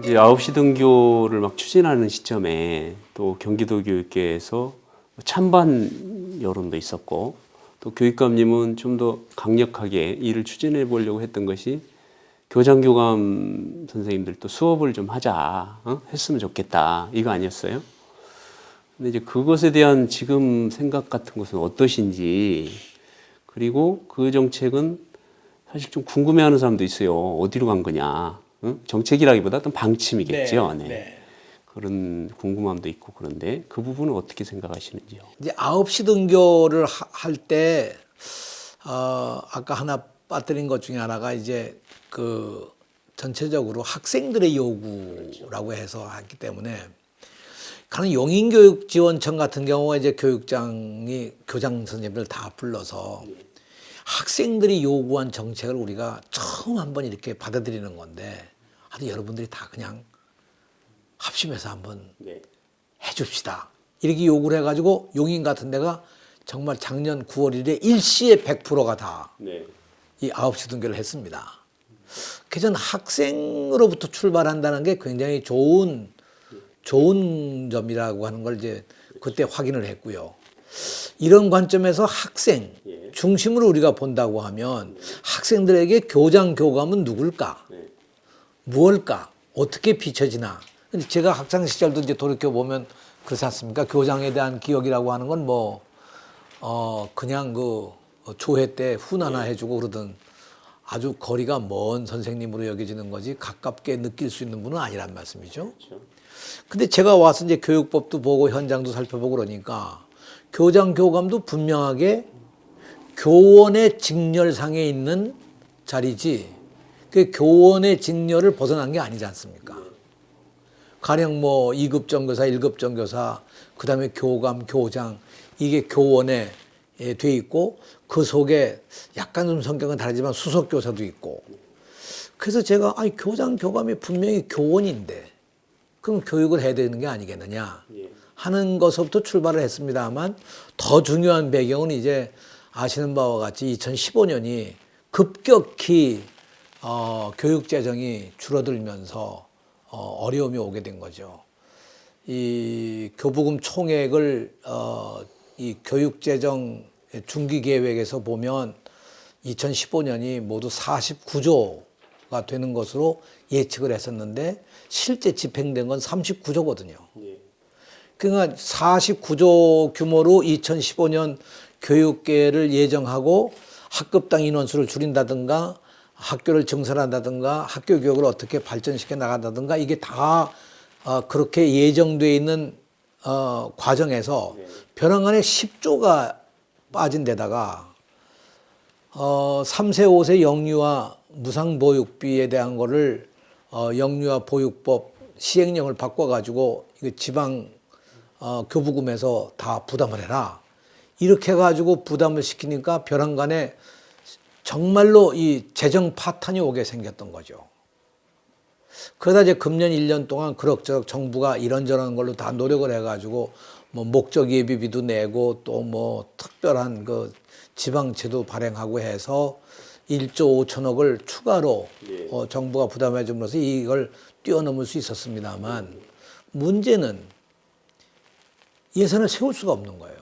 이제 9시 등교를 막 추진하는 시점에 또 경기도 교육계에서 찬반 여론도 있었고 또 교육감님은 좀 더 강력하게 이를 추진해 보려고 했던 것이 교장 교감 선생님들도 수업을 좀 하자, 했으면 좋겠다, 이거 아니었어요? 근데 이제 그것에 대한 지금 생각 같은 것은 어떠신지, 그리고 그 정책은 사실 좀 궁금해하는 사람도 있어요. 어디로 간 거냐? 정책이라기보다 어떤 방침이겠죠. 네. 네. 그런 궁금함도 있고. 그런데 그 부분은 어떻게 생각하시는지요? 이제 9시 등교를 할 때 아까 하나 빠뜨린 것 중에 하나가 이제 그 전체적으로 학생들의 요구라고 해서 했기 때문에 가령 용인교육지원청 같은 경우가 이제 교육장이 교장 선생님들 다 불러서 학생들이 요구한 정책을 우리가 처음 한번 이렇게 받아들이는 건데 아주 여러분들이 다 그냥 합심해서 한번 해줍시다. 이렇게 요구를 해가지고 용인 같은 데가 정말 작년 9월 1일에 일시에 100%가 다 이 9시 등교를 했습니다. 그전 학생으로부터 출발한다는 게 굉장히 좋은 점이라고 하는 걸 이제 그때 확인을 했고요. 이런 관점에서 학생 중심으로 우리가 본다고 하면 학생들에게 교장 교감은 누굴까? 무엇일까? 어떻게 비춰지나? 근데 제가 학창 시절도 이제 돌이켜 보면 그렇지 않습니까? 교장에 대한 기억이라고 하는 건 뭐 그냥 그 조회 때 훈하나 해주고 그러던 아주 거리가 먼 선생님으로 여겨지는 거지 가깝게 느낄 수 있는 분은 아니란 말씀이죠. 근데 제가 와서 이제 교육법도 보고 현장도 살펴보고 그러니까 교장 교감도 분명하게 교원의 직렬상에 있는 자리지 그 교원의 직렬을 벗어난 게 아니지 않습니까? 가령 뭐 2급 전교사, 1급 전교사, 그 다음에 교감, 교장 이게 교원에 돼 있고 그 속에 약간 좀 성격은 다르지만 수석교사도 있고 그래서 제가 아니 교장, 교감이 분명히 교원인데 그럼 교육을 해야 되는 게 아니겠느냐 하는 것부터 출발을 했습니다만 더 중요한 배경은 이제 아시는 바와 같이 2015년이 급격히 교육 재정이 줄어들면서 어려움이 오게 된 거죠. 이 교부금 총액을 이 교육 재정 중기 계획에서 보면 2015년이 모두 49조가 되는 것으로 예측을 했었는데 실제 집행된 건 39조거든요. 그러니까 49조 규모로 2015년 교육계를 예정하고 학급당 인원수를 줄인다든가 학교를 증설한다든가 학교 교육을 어떻게 발전시켜 나간다든가 이게 다 그렇게 예정되어 있는 과정에서 벼랑간에 10조가 빠진 데다가 3세, 5세 영유아 무상보육비에 대한 거를 영유아 보육법 시행령을 바꿔가지고 이거 지방 교부금에서 다 부담을 해라. 이렇게 해가지고 부담을 시키니까 벼랑간에 정말로 이 재정 파탄이 오게 생겼던 거죠. 그러다 이제 금년 1년 동안 그럭저럭 정부가 이런저런 걸로 다 노력을 해가지고 뭐 목적 예비비도 내고 또 뭐 특별한 그 지방채도 발행하고 해서 1조 5천억을 추가로 정부가 부담해 줌으로써 이걸 뛰어넘을 수 있었습니다만 문제는 예산을 세울 수가 없는 거예요.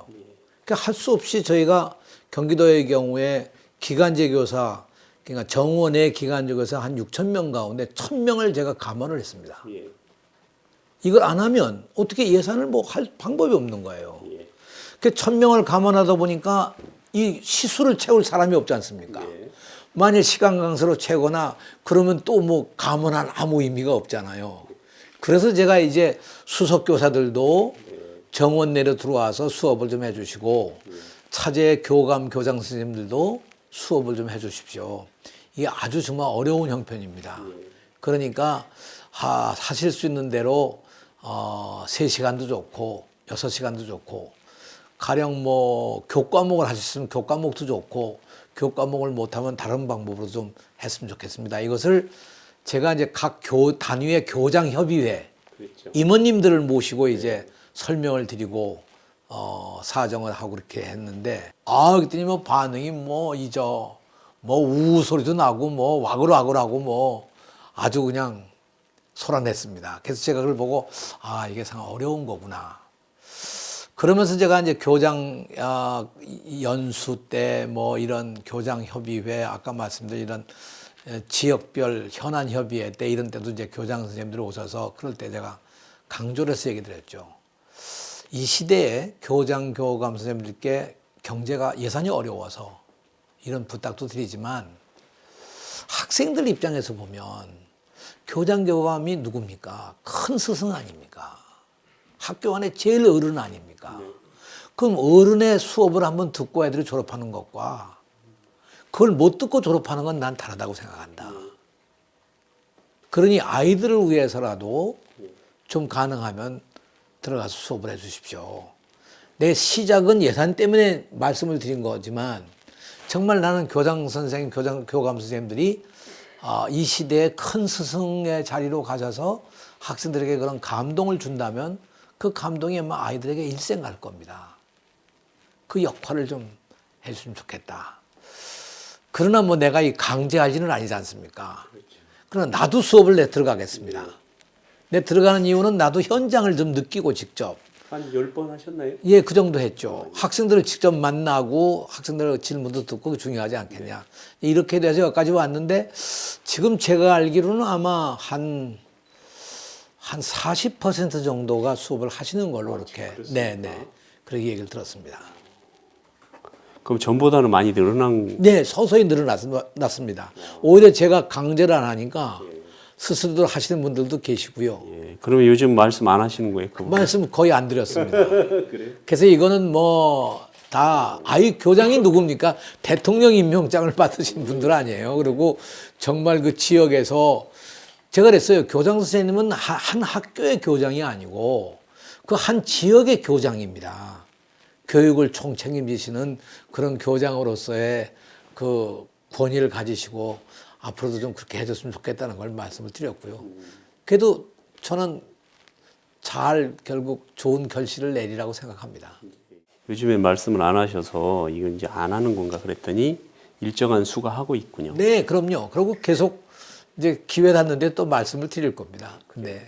그러니까 할 수 없이 저희가 경기도의 경우에 기간제 교사, 그러니까 정원의 기간제 교사 한 6천 명 가운데 1,000명을 제가 감원을 했습니다. 이걸 안 하면 어떻게 예산을 뭐 할 방법이 없는 거예요. 그 1,000명을 감원하다 보니까 이 시수를 채울 사람이 없지 않습니까? 만일 시간 강사로 채거나 그러면 또 뭐 감원할 아무 의미가 없잖아요. 그래서 제가 이제 수석 교사들도 정원 내려 들어와서 수업을 좀 해주시고 차제 교감 교장 선생님들도 수업을 좀 해주십시오. 이게 아주 정말 어려운 형편입니다. 그러니까 하실 수 있는 대로 3시간도 좋고 6시간도 좋고 가령 뭐 교과목을 하셨으면 교과목도 좋고 교과목을 못하면 다른 방법으로 좀 했으면 좋겠습니다. 이것을 제가 이제 각 단위의 교장협의회 임원님들을 모시고 이제 설명을 드리고 사정을 하고 그렇게 했는데 그랬더니 뭐 반응이 뭐 우우 소리도 나고 뭐 와글와글하고 뭐 아주 그냥 솟아냈습니다. 그래서 제가 그걸 보고 아 이게 상당히 어려운 거구나. 그러면서 제가 이제 교장 연수 때 뭐 이런 교장 협의회 아까 말씀드린 이런 지역별 현안 협의회 때 이런 때도 이제 교장 선생님들이 오셔서 그럴 때 제가 강조를 해서 얘기 드렸죠. 이 시대에 교장 교감 선생님들께 경제가 예산이 어려워서 이런 부탁도 드리지만 학생들 입장에서 보면 교장 교감이 누굽니까? 큰 스승 아닙니까? 학교 안에 제일 어른 아닙니까? 그럼 어른의 수업을 한번 듣고 애들이 졸업하는 것과 그걸 못 듣고 졸업하는 건 난 다르다고 생각한다. 그러니 아이들을 위해서라도 좀 가능하면 들어가서 수업을 해 주십시오. 내 시작은 예산 때문에 말씀을 드린 거지만 정말 나는 교장 선생님, 교감 선생님들이 이 시대의 큰 스승의 자리로 가셔서 학생들에게 그런 감동을 준다면 그 감동이 아마 아이들에게 일생 갈 겁니다. 그 역할을 좀 해주시면 좋겠다. 그러나 뭐 내가 이 강제할 일은 아니지 않습니까? 그러나 나도 수업을 내 들어가겠습니다. 내 들어가는 이유는 나도 현장을 좀 느끼고 직접. 한 10번 하셨나요? 예, 그 정도 했죠. 학생들을 직접 만나고 학생들의 질문도 듣고 중요하지 않겠냐. 이렇게 돼서 여기까지 왔는데 지금 제가 알기로는 아마 한 40% 정도가 수업을 하시는 걸로 그렇게. 네네. 그렇게 얘기를 들었습니다. 그럼 전보다는 많이 늘어난. 네, 서서히 늘어났습니다. 오히려 제가 강제를 안 하니까 스스로들 하시는 분들도 계시고요. 예, 그러면 요즘 말씀 안 하시는 거예요? 그 말씀 거의 안 드렸습니다. 그래요? 그래서 이거는 뭐 다 아이 교장이 누굽니까? 대통령 임명장을 받으신 분들 아니에요. 그리고 정말 그 지역에서 제가 그랬어요. 교장 선생님은 한 학교의 교장이 아니고 그 한 지역의 교장입니다. 교육을 총책임지시는 그런 교장으로서의 그 권위를 가지시고 앞으로도 좀 그렇게 해줬으면 좋겠다는 걸 말씀을 드렸고요. 그래도 저는 잘 결국 좋은 결실을 내리라고 생각합니다. 요즘에 말씀을 안 하셔서 이건 이제 안 하는 건가 그랬더니 일정한 수가 하고 있군요. 네, 그럼요. 그리고 계속 이제 기회 닿는데 또 말씀을 드릴 겁니다. 근데